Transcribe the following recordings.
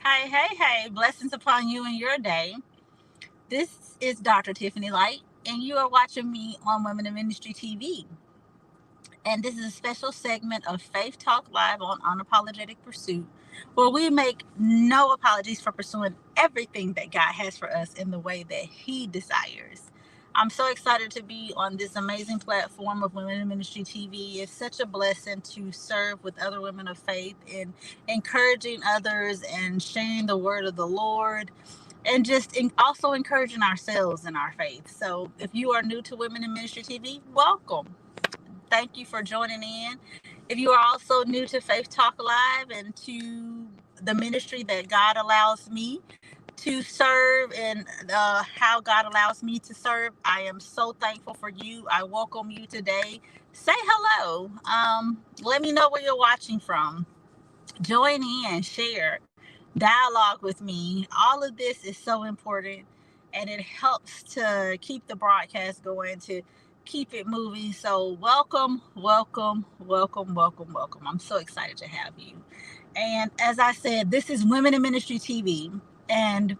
Hey, hey, hey, blessings upon you and your day. This is Dr. Tiffany Light, and you are watching me on Women in Ministry TV. And this is a special segment of Faith Talk Live on Unapologetic Pursuit, where we make no apologies for pursuing everything that God has for us in the way that He desires. I'm so excited to be on this amazing platform of Women in Ministry TV. It's such a blessing to serve with other women of faith and encouraging others and sharing the word of the Lord and just also encouraging ourselves in our faith. So if you are new to Women in Ministry TV, welcome. Thank you for joining in. If you are also new to Faith Talk Live and to the ministry that God allows me to serve and how God allows me to serve, I am so thankful for you. I welcome you today. Say hello. Let me know where you're watching from. Join in, share, dialogue with me. All of this is so important and it helps to keep the broadcast going, to keep it moving. So, welcome, welcome, welcome, welcome, welcome. I'm so excited to have you. And as I said, this is Women in Ministry TV. And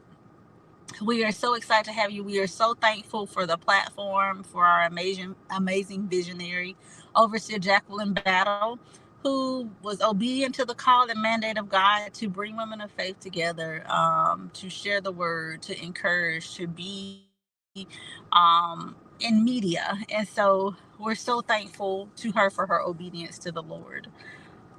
we are so excited to have you. We are so thankful for the platform, for our amazing visionary, Overseer Jacqueline Battle, who was obedient to the call and mandate of God to bring women of faith together, to share the word, to encourage, to be in media. And so we're so thankful to her for her obedience to the Lord.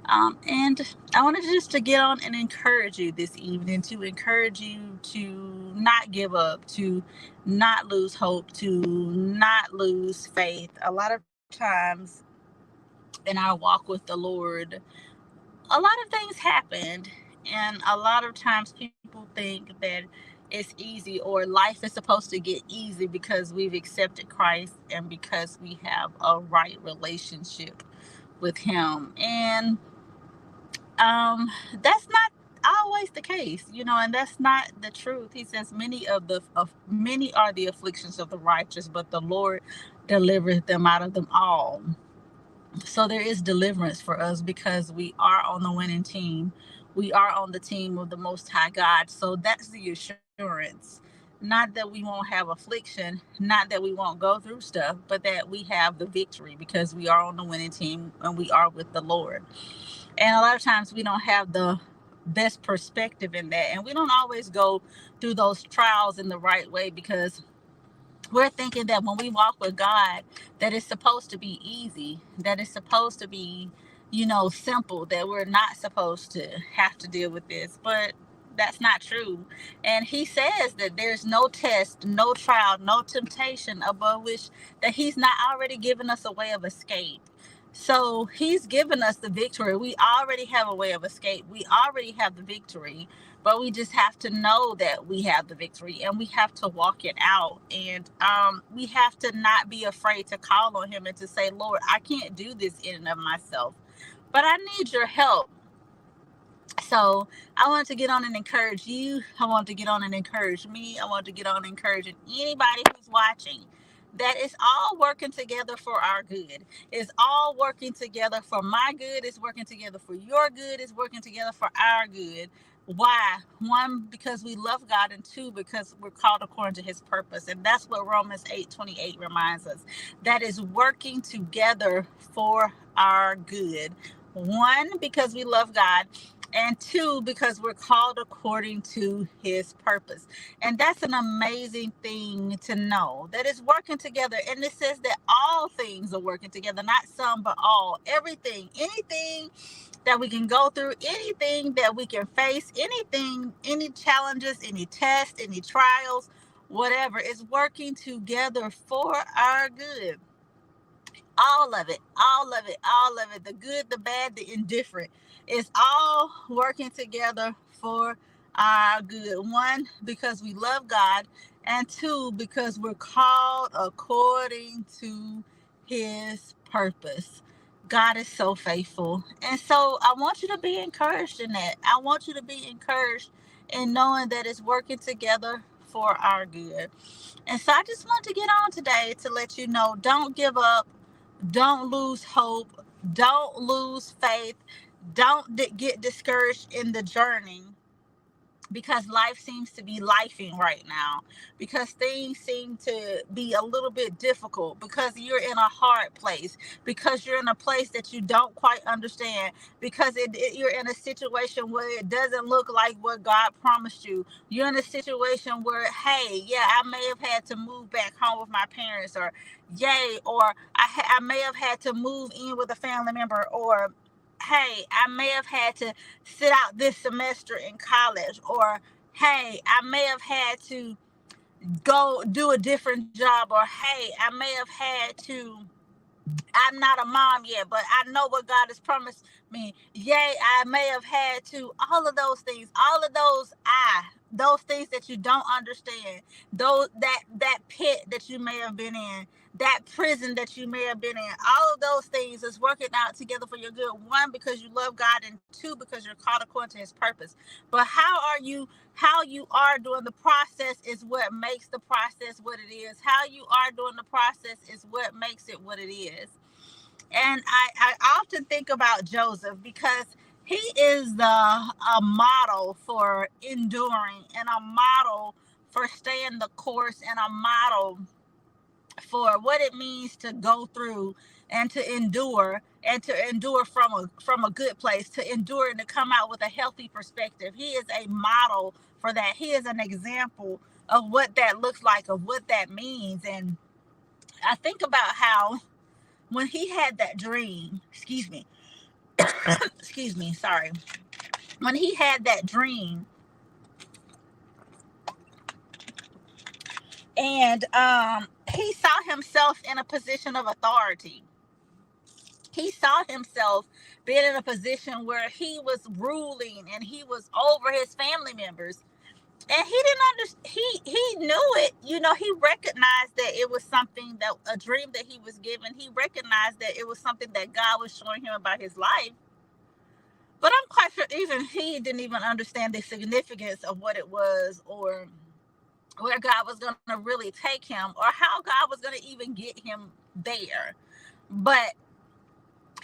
And I wanted just to get on and encourage you this evening, to encourage you to not give up, to not lose hope, to not lose faith. A lot of times in our walk with the Lord, a lot of things happened, and a lot of times people think that it's easy or life is supposed to get easy because we've accepted Christ and because we have a right relationship with Him. And that's not always the case, and that's not the truth. He says many are the afflictions of the righteous, but the Lord delivereth them out of them all. So there is deliverance for us because we are on the winning team. We are on the team of the Most High God. So that's the assurance. Not that we won't have affliction, not that we won't go through stuff, but that we have the victory because we are on the winning team and we are with the Lord. And a lot of times we don't have the best perspective in that. And we don't always go through those trials in the right way because we're thinking that when we walk with God, that it's supposed to be easy, that it's supposed to be, simple, that we're not supposed to have to deal with this. But that's not true. And He says that there's no test, no trial, no temptation above which that He's not already given us a way of escape. So He's given us the victory. We already have a way of escape. We already have the victory, but we just have to know that we have the victory and we have to walk it out. And we have to not be afraid to call on Him and to say, Lord, I can't do this in and of myself, but I need your help. So I want to get on and encourage you. I want to get on and encourage me. I want to get on and encourage anybody who's watching that it's all working together for our good. It's all working together for my good. It's working together for your good. It's working together for our good. Why? One, because we love God, and two, because we're called according to His purpose. And that's what Romans 8:28 reminds us. That is working together for our good. One, because we love God, and two, because we're called according to His purpose. And that's an amazing thing to know, that it's working together. And it says that all things are working together, not some but all. Everything, anything that we can go through, anything that we can face, anything, any challenges, any tests, any trials, whatever, is working together for our good. All of it, all of it, all of it, the good, the bad, the indifferent, is all working together for our good. One, because we love God, and two, because we're called according to His purpose. God is so faithful. And so I want you to be encouraged in that. I want you to be encouraged in knowing that it's working together for our good. And so I just want to get on today to let you know, don't give up. Don't lose hope. Don't lose faith. Don't get discouraged in the journey, because life seems to be lifing right now, because things seem to be a little bit difficult, because you're in a hard place, because you're in a place that you don't quite understand, because you're in a situation where it doesn't look like what God promised you. You're in a situation where, hey, yeah, I may have had to move back home with my parents, or yay, or I may have had to move in with a family member, or hey, I may have had to sit out this semester in college, or hey, I may have had to go do a different job, or hey, I may have had to, I'm not a mom yet, but I know what God has promised me. Yay, I may have had to, all of those things, all of those things that you don't understand, those that pit that you may have been in, that prison that you may have been in, all of those things is working out together for your good. One, because you love God, and two, because you're called according to his purpose. But how you are during the process is what makes the process what it is. How you are during the process is what makes it what it is. And I often think about Joseph, because he is a model for enduring, and a model for staying the course, and a model for what it means to go through and to endure, and to endure from a good place, to endure and to come out with a healthy perspective. He is a model for that. He is an example of what that looks like, of what that means. And I think about how when he had that dream, excuse me, sorry. When he had that dream, and he saw himself in a position of authority. He saw himself being in a position where he was ruling, and he was over his family members. And he didn't understand. He knew it. He recognized that it was something, that a dream that he was given. He recognized that it was something that God was showing him about his life. But I'm quite sure even he didn't even understand the significance of what it was, or where God was going to really take him, or how God was going to even get him there. But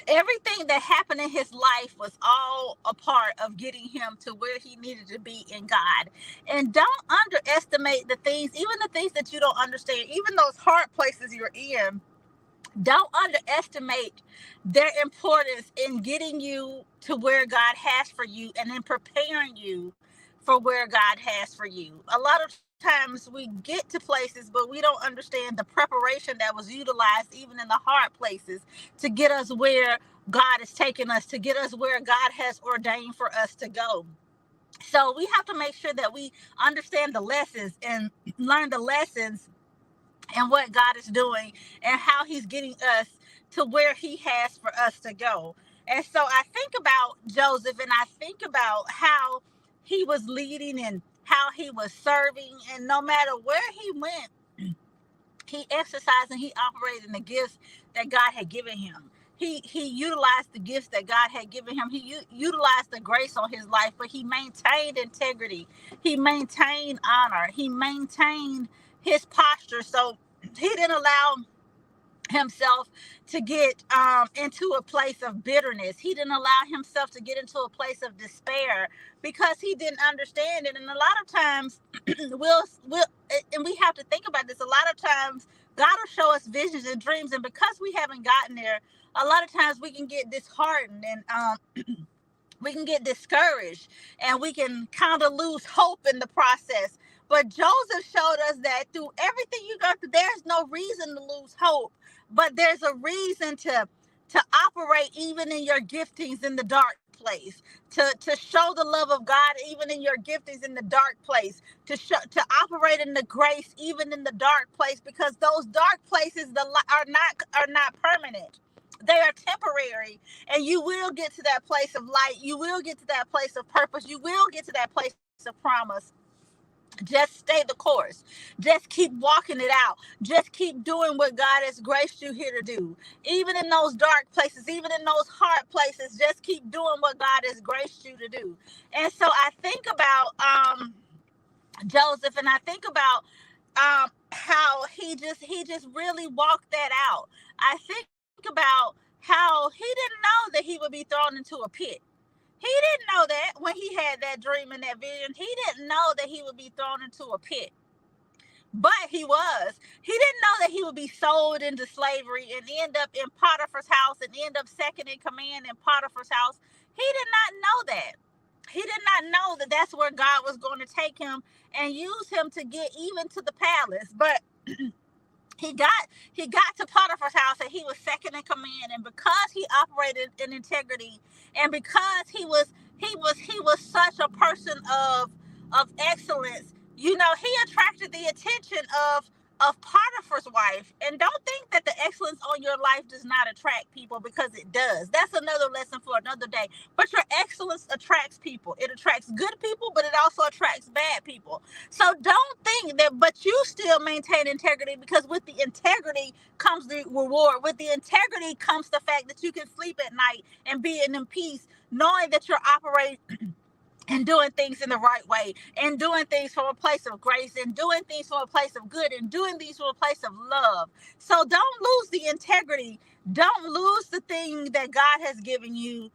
everything that happened in his life was all a part of getting him to where he needed to be in God. And don't underestimate the things, even the things that you don't understand, even those hard places you're in. Don't underestimate their importance in getting you to where God has for you, and in preparing you for where God has for you. A lot of times we get to places, but we don't understand the preparation that was utilized even in the hard places to get us where God is taking us, to get us where God has ordained for us to go. So we have to make sure that we understand the lessons and learn the lessons, and what God is doing, and how he's getting us to where he has for us to go. And so I think about Joseph, and I think about how he was leading, and how he was serving, and no matter where he went, he exercised and he operated in the gifts that God had given him. He utilized the gifts that God had given him. He utilized the grace on his life, but he maintained integrity. He maintained honor. He maintained his posture. So he didn't allow himself to get into a place of bitterness. He didn't allow himself to get into a place of despair, because he didn't understand it. And a lot of times we'll and we have to think about this. A lot of times God will show us visions and dreams, and because we haven't gotten there, a lot of times we can get disheartened, and we can get discouraged, and we can kind of lose hope in the process. But Joseph showed us that through everything you go through, there's no reason to lose hope, but there's a reason to operate even in your giftings in the dark place, to show the love of God even in your giftings in the dark place, to operate in the grace even in the dark place, because those dark places are not permanent. They are temporary, and you will get to that place of light. You will get to that place of purpose. You will get to that place of promise. Just stay the course. Just keep walking it out. Just keep doing what God has graced you here to do. Even in those dark places, even in those hard places, just keep doing what God has graced you to do. And so I think about Joseph, and I think about how he just really walked that out. I think about how he didn't know that he would be thrown into a pit. He didn't know that when he had that dream and that vision. He didn't know that he would be thrown into a pit. But he was. He didn't know that he would be sold into slavery and end up in Potiphar's house and end up second in command in Potiphar's house. He did not know that. He did not know that that's where God was going to take him and use him to get even to the palace. But he got to Potiphar's house and he was second in command, and because he operated in integrity, and because he was such a person of excellence, he attracted the attention of Potiphar's wife. And don't think that the excellence on your life does not attract people, because it does. That's another lesson for another day. But your excellence attracts people. It attracts good people, but it also attracts bad people. So don't think that, but you still maintain integrity, because with the integrity comes the reward. With the integrity comes the fact that you can sleep at night and be in peace, knowing that you're operating and doing things in the right way, and doing things from a place of grace, and doing things from a place of good, and doing things from a place of love. So don't lose the integrity. Don't lose the thing that God has given you,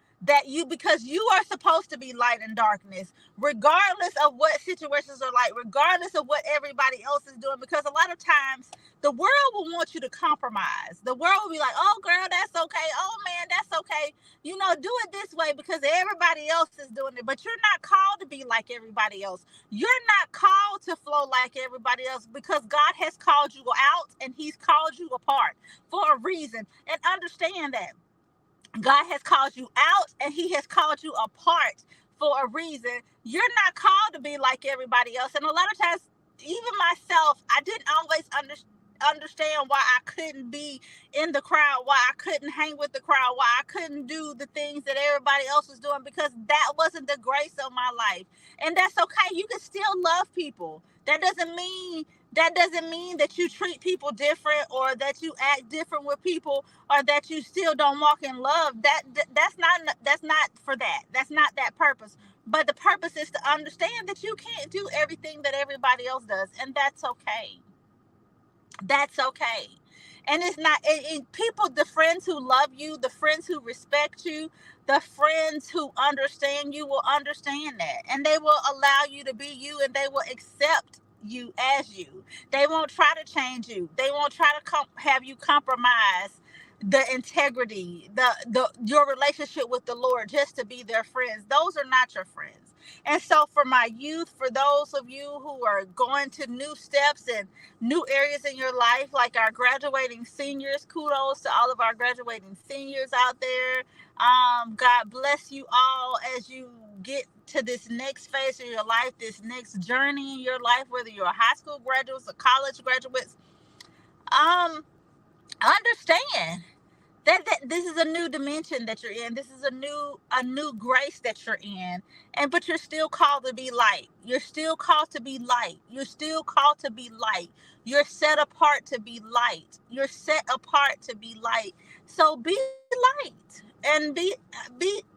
because you are supposed to be light in darkness, regardless of what situations are like, regardless of what everybody else is doing. Because a lot of times the world will want you to compromise. The world will be like, oh girl, that's okay. Oh man, that's okay. Do it this way because everybody else is doing it. But you're not called to be like everybody else. You're not called to flow like everybody else, because God has called you out and he's called you apart for a reason. And understand that God has called you out and he has called you apart for a reason. You're not called to be like everybody else. And a lot of times, even myself, I didn't always understand why I couldn't be in the crowd, why I couldn't hang with the crowd, why I couldn't do the things that everybody else was doing, because that wasn't the grace of my life. And that's okay. You can still love people. That doesn't mean that you treat people different, or that you act different with people, or that you still don't walk in love. That's not for that. That's not that purpose. But the purpose is to understand that you can't do everything that everybody else does, and that's okay. That's okay. And it's not people, the friends who love you, the friends who respect you, the friends who understand you will understand that, and they will allow you to be you, and they will accept you as you. They won't try to change you. They won't try to have you compromise the integrity, the your relationship with the Lord, just to be their friends. Those are not your friends. And so for my youth, for those of you who are going to new steps and new areas in your life, like our graduating seniors, kudos to all of our graduating seniors out there. God bless you all as you get to this next phase of your life, this next journey in your life, whether you're high school graduates or college graduates. Understand that this is a new dimension that you're in. This is a new grace that you're in. But you're still called to be light. You're still called to be light. You're still called to be light. You're set apart to be light. You're set apart to be light. So be light, and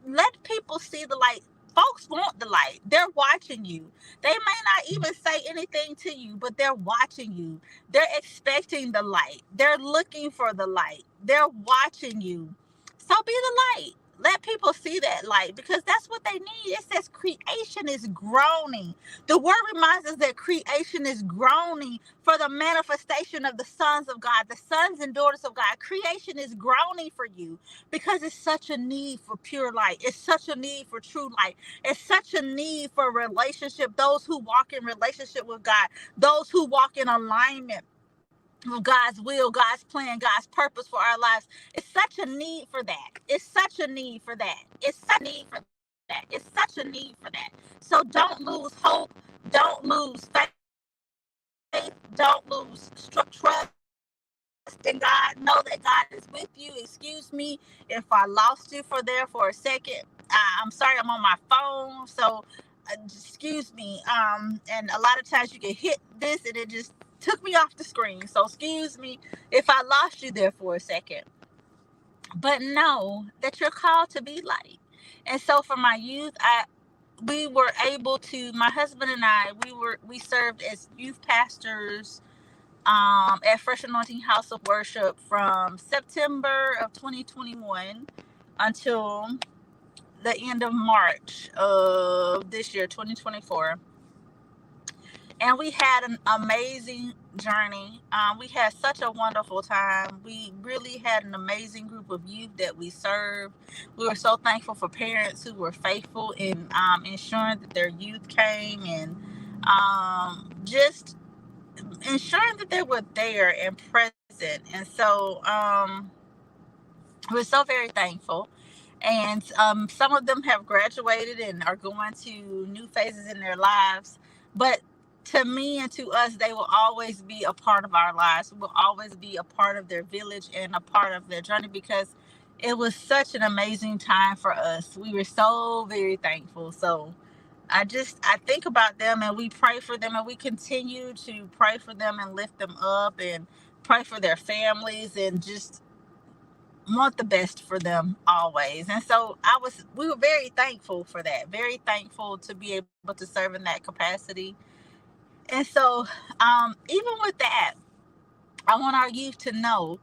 let people see the light. Folks want the light. They're watching you. They may not even say anything to you, but they're watching you. They're expecting the light. They're looking for the light. They're watching you. So be the light. Let people see that light, because that's what they need. It says creation is groaning. The word reminds us that creation is groaning for the manifestation of the sons of God, the sons and daughters of God. Creation is groaning for you, because it's such a need for pure light. It's such a need for true light. It's such a need for relationship. Those who walk in relationship with God, those who walk in alignment of God's will, God's plan, God's purpose for our lives. It's such a need for that. It's such a need for that. It's such a need for that. It's such a need for that. So don't lose hope. Don't lose faith. Don't lose trust in God. Know that God is with you. Excuse me if I lost you for a second. I'm sorry, I'm on my phone. So excuse me. And a lot of times you can hit this and it just took me off the screen. So excuse me if I lost you there for a second. But know that you're called to be light. And so for my youth, we were able to, my husband and I, we served as youth pastors at Fresh Anointing House of Worship from September of 2021 until the end of March of this year, 2024. And we had an amazing journey. We had such a wonderful time. We really had an amazing group of youth that we served. We were so thankful for parents who were faithful in ensuring that their youth came, and just ensuring that they were there and present. And so we're so very thankful. And some of them have graduated and are going to new phases in their lives. But to me and to us, they will always be a part of our lives. We will always be a part of their village and a part of their journey, because it was such an amazing time for us. We were so very thankful. So I think about them, and we pray for them, and we continue to pray for them and lift them up and pray for their families, and just want the best for them always. And so we were very thankful for that, very thankful to be able to serve in that capacity. And so even with that, I want our youth to know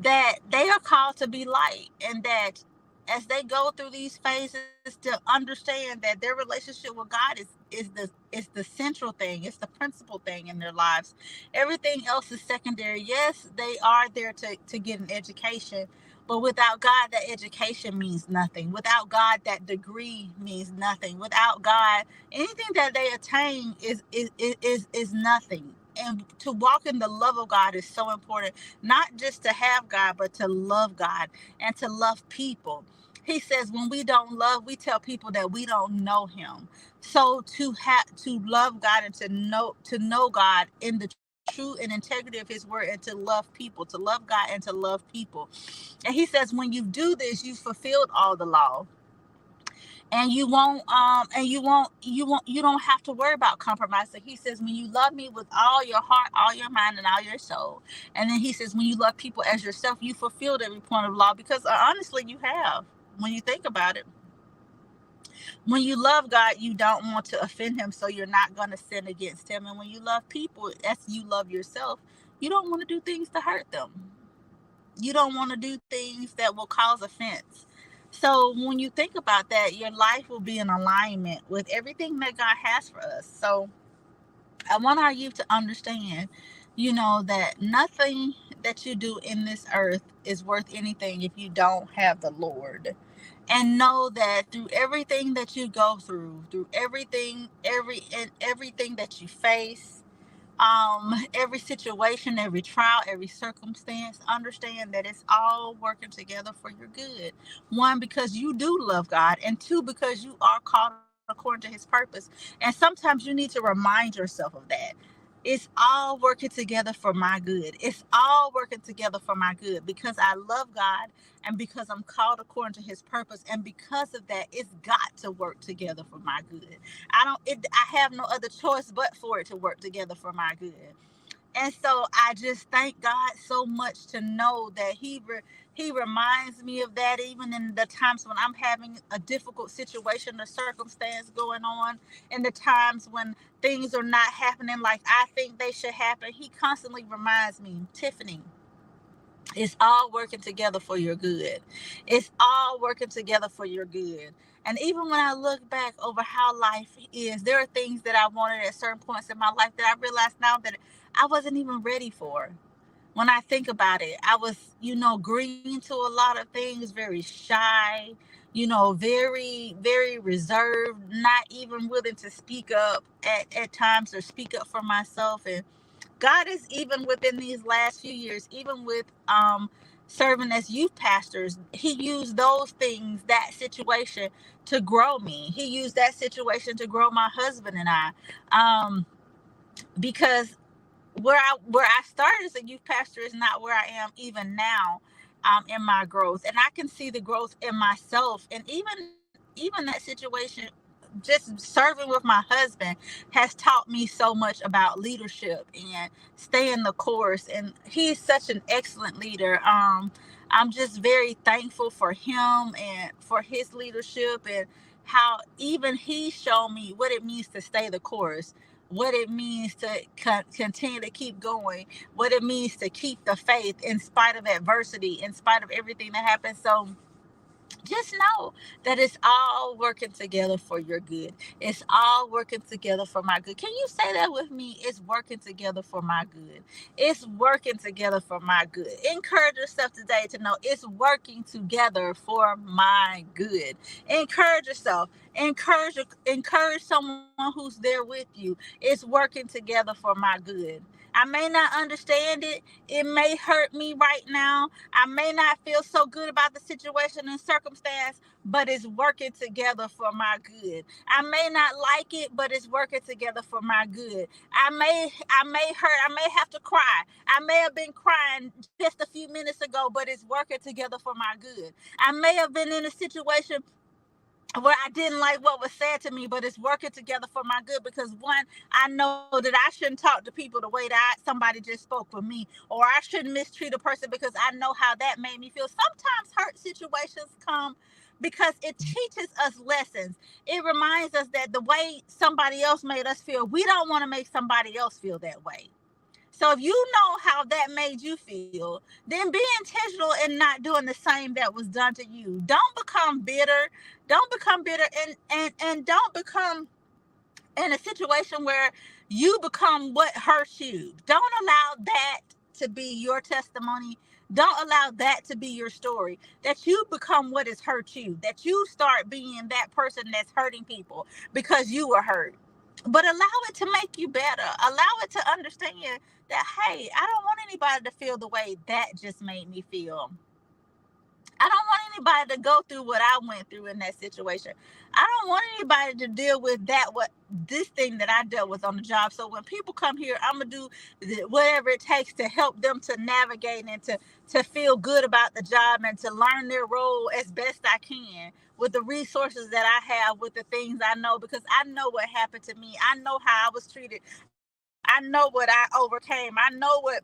that they are called to be light, and that as they go through these phases, to understand that their relationship with God is the central thing, it's the principal thing in their lives. Everything else is secondary. Yes, they are there to get an education, but without God, that education means nothing. Without God, that degree means nothing. Without God, anything that they attain is nothing. And to walk in the love of God is so important, not just to have God, but to love God and to love people. He says when we don't love, we tell people that we don't know him. So to love God and to know God in the true and integrity of his word, and to love people, to love God and to love people. And he says when you do this, you fulfilled all the law. And you don't have to worry about compromising. He says when you love me with all your heart, all your mind, and all your soul. And then he says when you love people as yourself, you fulfilled every point of law, because honestly you have. When you think about it, when you love God, you don't want to offend him, so you're not going to sin against him. And when you love people as you love yourself, you don't want to do things to hurt them. You don't want to do things that will cause offense. So when you think about that, your life will be in alignment with everything that God has for us. So I want our youth to understand, that nothing that you do in this earth is worth anything if you don't have the Lord. And know that through everything that you go through everything that you face, every situation, every trial, every circumstance, understand that it's all working together for your good. One, because you do love God, and two, because you are called according to his purpose. And sometimes you need to remind yourself of that. It's all working together for my good. It's all working together for my good, because I love God, and because I'm called according to his purpose, and because of that, it's got to work together for my good. I have no other choice but for it to work together for my good. And so I just thank God so much to know that he reminds me of that, even in the times when I'm having a difficult situation or circumstance going on, in the times when things are not happening like I think they should happen. He constantly reminds me, Tiffany, it's all working together for your good. It's all working together for your good. And even when I look back over how life is, there are things that I wanted at certain points in my life that I realize now that I wasn't even ready for. When I think about it, I was, green to a lot of things, very shy, very, very reserved, not even willing to speak up at times, or speak up for myself. And God is, even within these last few years, even with serving as youth pastors, he used those things, that situation, to grow me. He used that situation to grow my husband and I. Because where I started as a youth pastor is not where I am even now, in my growth. And I can see the growth in myself. And even that situation, just serving with my husband, has taught me so much about leadership and staying the course. And he's such an excellent leader. I'm just very thankful for him and for his leadership, and how even he showed me what it means to stay the course, what it means to continue to keep going, what it means to keep the faith in spite of adversity, in spite of everything that happens. So Just know that it's all working together for your good. It's all working together for my good. Can you say that with me? It's working together for my good. It's working together for my good. Encourage yourself today to know it's working together for my good. Encourage yourself. Encourage someone who's there with you. It's working together for my good. I may not understand it. It may hurt me right now. I may not feel so good about the situation and circumstance, but it's working together for my good. I may not like it, but it's working together for my good. I may hurt, I may have to cry. I may have been crying just a few minutes ago, but it's working together for my good. I may have been in a situation where I didn't like what was said to me, but it's working together for my good because one, I know that I shouldn't talk to people the way that somebody just spoke with me, or I shouldn't mistreat a person because I know how that made me feel. Sometimes hurt situations come because it teaches us lessons. It reminds us that the way somebody else made us feel, we don't want to make somebody else feel that way. So if you know how that made you feel, then be intentional in not doing the same that was done to you. Don't become bitter. Don't become bitter, and don't become in a situation where you become what hurts you. Don't allow that to be your testimony. Don't allow that to be your story. That you become what has hurt you. That you start being that person that's hurting people because you were hurt. But allow it to make you better. Allow it to understand that, hey, I don't want anybody to feel the way that just made me feel. I don't want anybody to go through what I went through in that situation. I don't want anybody to deal with this thing that I dealt with on the job. So when people come here, I'm gonna do whatever it takes to help them to navigate and to feel good about the job and to learn their role as best I can with the resources that I have, with the things I know, because I know what happened to me. I know how I was treated. I know what I overcame. I know what.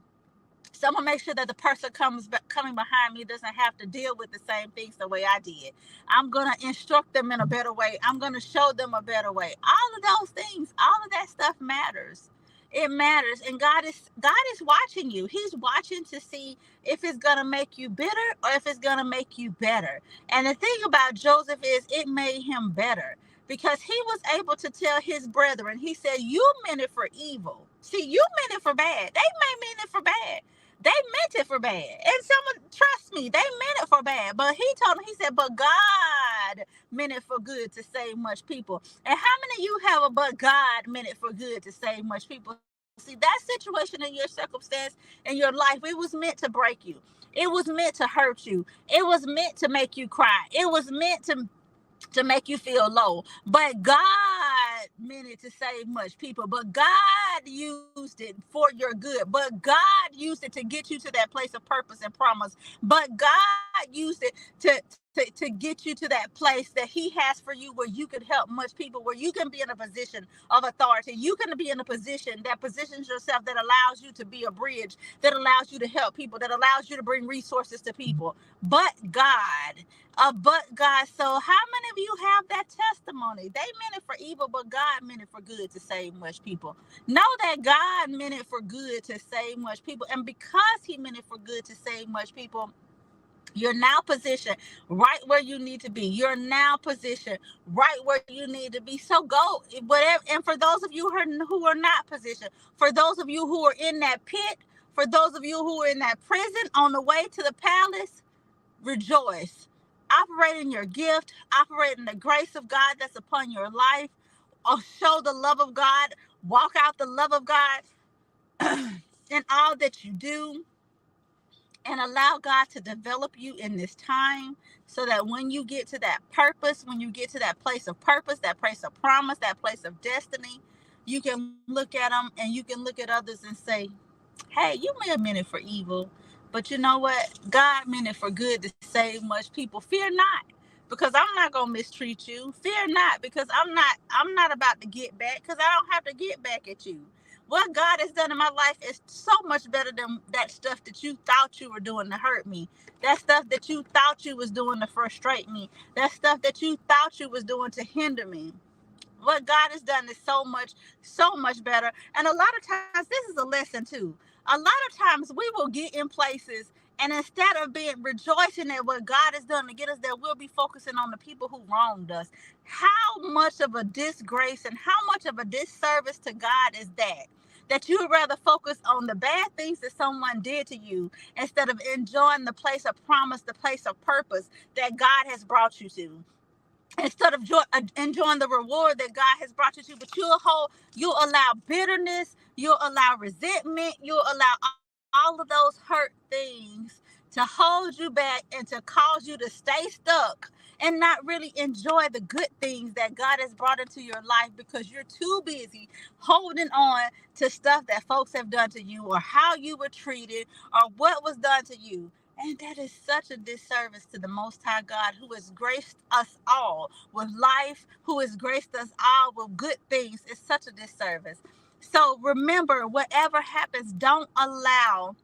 So I'm gonna make sure that the person coming behind me doesn't have to deal with the same things the way I did. I'm gonna instruct them in a better way. I'm gonna show them a better way. All of those things, all of that stuff matters. It matters, and God is watching you. He's watching to see if it's gonna make you bitter or if it's gonna make you better. And the thing about Joseph is, it made him better because he was able to tell his brethren. He said, "You meant it for evil. See, you meant it for bad. They may mean it for bad." They meant it for bad. And someone, trust me, they meant it for bad. But he told him, he said, but God meant it for good to save much people. And how many of you have a but God meant it for good to save much people? See, that situation in your circumstance in your life, it was meant to break you. It was meant to hurt you. It was meant to make you cry. It was meant to make you feel low. But God meant it to save much people. But God used it for your good. But God used it to get you to that place of purpose and promise. But God used it to get you to that place that He has for you, where you could help much people, where you can be in a position of authority. You can be in a position that positions yourself, that allows you to be a bridge, that allows you to help people, that allows you to bring resources to people. But God. So how many of you have that testimony? They meant it for evil, but God meant it for good to save much people. Know that God meant it for good to save much people. And because He meant it for good to save much people, you're now positioned right where you need to be. You're now positioned right where you need to be. So go, whatever. And for those of you who are not positioned, for those of you who are in that pit, for those of you who are in that prison on the way to the palace, rejoice. Operate in your gift. Operate in the grace of God that's upon your life. Or show the love of God. Walk out the love of God in all that you do. And allow God to develop you in this time, so that when you get to that purpose, when you get to that place of purpose, that place of promise, that place of destiny, you can look at them and you can look at others and say, hey, you may have meant it for evil, but you know what? God meant it for good to save much people. Fear not, because I'm not gonna mistreat you. Fear not, because I'm not about to get back, because I don't have to get back at you. What God has done in my life is so much better than that stuff that you thought you were doing to hurt me. That stuff that you thought you was doing to frustrate me. That stuff that you thought you was doing to hinder me. What God has done is so much better. And a lot of times, this is a lesson too. A lot of times we will get in places And instead of being rejoicing at what God has done to get us there, we'll be focusing on the people who wronged us. How much of a disgrace and how much of a disservice to God is that? That you would rather focus on the bad things that someone did to you instead of enjoying the place of promise, the place of purpose that God has brought you to. Instead of enjoying the reward that God has brought you to, but you'll allow bitterness, you'll allow resentment, you'll allow all of those hurt things to hold you back and to cause you to stay stuck and not really enjoy the good things that God has brought into your life because you're too busy holding on to stuff that folks have done to you or how you were treated or what was done to you. And that is such a disservice to the Most High God, who has graced us all with life, who has graced us all with good things. It's such a disservice. So remember, whatever happens, don't allow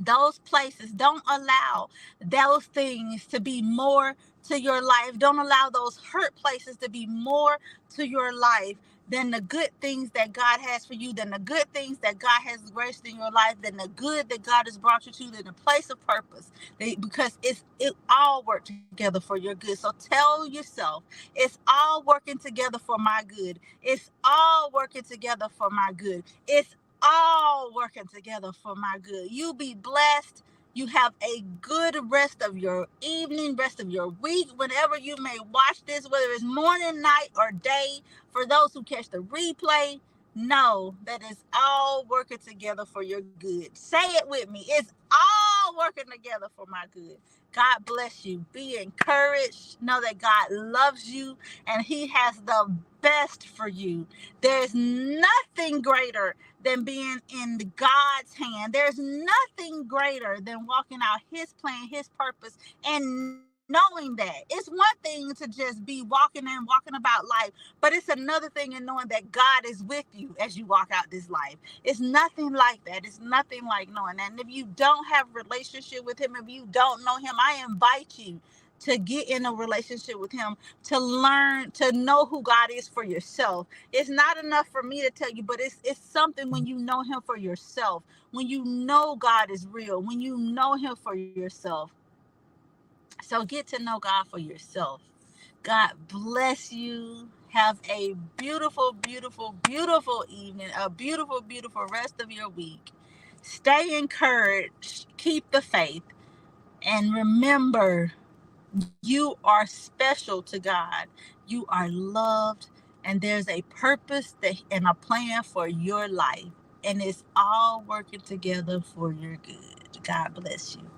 those places, don't allow those things to be more to your life. Don't allow those hurt places to be more to your life than the good things that God has for you, than the good things that God has graced in your life, than the good that God has brought you to, than the place of purpose. Because it all worked together for your good. So tell yourself, it's all working together for my good. It's all working together for my good. It's all working together for my good. You be blessed. You have a good rest of your evening, rest of your week, whenever you may watch this, whether it's morning, night, or day. For those who catch the replay, know that it's all working together for your good. Say it with me. It's all working together for my good. God bless you. Be encouraged. Know that God loves you and He has the best for you. There's nothing greater than being in God's hand. There's nothing greater than walking out His plan, His purpose, and knowing that. It's one thing to just be walking about life, but it's another thing in knowing that God is with you as you walk out this life. It's nothing like that. It's nothing like knowing that. And if you don't have a relationship with Him, if you don't know Him, I invite you to get in a relationship with Him, to learn, to know who God is for yourself. It's not enough for me to tell you, but it's something when you know Him for yourself, when you know God is real, when you know Him for yourself. So get to know God for yourself. God bless you. Have a beautiful, beautiful, beautiful evening, a beautiful, beautiful rest of your week. Stay encouraged, keep the faith, and remember, you are special to God. You are loved, and there's a purpose and a plan for your life. And it's all working together for your good. God bless you.